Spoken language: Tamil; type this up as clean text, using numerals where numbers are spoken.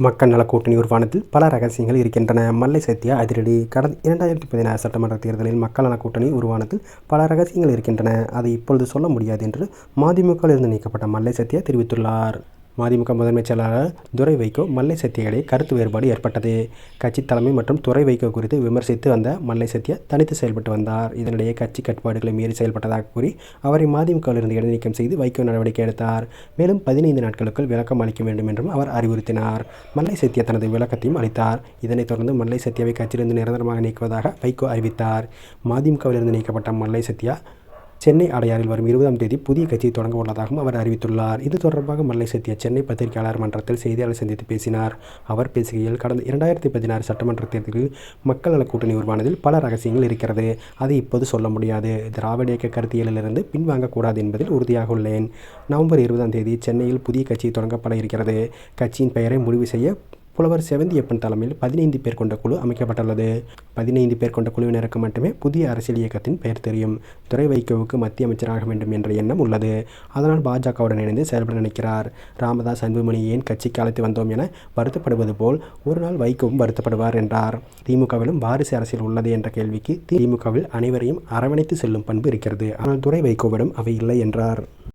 மக்கள் நல கூட்டணி உருவானதில் பல ரகசியங்கள் இருக்கின்றன. மல்லை சத்யா அதிரடி. கடந்த 2016 சட்டமன்ற தேர்தலில் மக்கள் நல கூட்டணி உருவானதில் பல ரகசியங்கள் இருக்கின்றன. அதை இப்பொழுது சொல்ல முடியாது என்று மதிமுகவிலிருந்து நீக்கப்பட்ட மல்லை சத்யா தெரிவித்துள்ளார். மதிமுக முதன்மை செயலாளர் துரை வைகோ மல்லை சத்யா இடையே கருத்து வேறுபாடு ஏற்பட்டது. கட்சி தலைமை மற்றும் துரை வைகோ குறித்து விமர்சித்து வந்த மல்லை சத்யா தனித்து செயல்பட்டு வந்தார். இதனிடையே கட்சி கட்டுப்பாடுகளை மீறி செயல்பட்டதாக கூறி அவரை மதிமுகவிலிருந்து இடைநீக்கம் செய்து வைகோ நடவடிக்கை எடுத்தார். மேலும் 15 நாட்களுக்குள் விளக்கம் அளிக்க வேண்டும் என்றும் அவர் அறிவுறுத்தினார். மல்லை சத்யா தனது விளக்கத்தையும் அளித்தார். இதனைத் தொடர்ந்து மல்லை சத்யாவை கட்சியிலிருந்து நிரந்தரமாக நீக்குவதாக வைகோ அறிவித்தார். மதிமுகவிலிருந்து நீக்கப்பட்ட மல்லை சத்யா சென்னை அடையாறில் வரும் 20ஆம் தேதி புதிய கட்சியை தொடங்க உள்ளதாகவும் அவர் அறிவித்துள்ளார். இது தொடர்பாக மல்லை சத்யா சென்னை பத்திரிகையாளர் மன்றத்தில் செய்தியாளர் சந்தித்து பேசினார். அவர் பேசுகையில், கடந்த 2016 சட்டமன்ற தேர்தலில் மக்கள் நல கூட்டணி உருவானதில் பல ரகசியங்கள் இருக்கிறது. அதை இப்போது சொல்ல முடியாது. திராவிட இயக்க கருத்தியலிலிருந்து பின்வாங்கக்கூடாது என்பதில் உறுதியாக உள்ளேன். நவம்பர் 20ஆம் தேதி சென்னையில் புதிய கட்சி தொடங்கப்பட இருக்கிறது. கட்சியின் பெயரை முடிவு செய்ய புலவர் செவந்தியப்பன் தலைமையில் 15 பேர் கொண்ட குழு அமைக்கப்பட்டுள்ளது. 15 பேர் கொண்ட குழுவினருக்கு மட்டுமே புதிய அரசியல் இயக்கத்தின் பெயர் தெரியும். துரை வைகோவுக்கு மத்திய அமைச்சராக வேண்டும் என்ற எண்ணம் உள்ளது. அதனால் பாஜகவுடன் இணைந்து செயல்பட நினைக்கிறார். ராமதாஸ் அன்புமணி ஏன் கட்சிக்கு அழைத்து வந்தோம் என வருத்தப்படுவது போல் ஒரு நாள் வைகோவும் வருத்தப்படுவார் என்றார். திமுகவிலும் வாரிசு அரசியல் உள்ளது என்ற கேள்விக்கு, திமுகவில் அனைவரையும் அரவணைத்து செல்லும் பண்பு இருக்கிறது. ஆனால் துரை வைகோவிடம் அவை இல்லை என்றார்.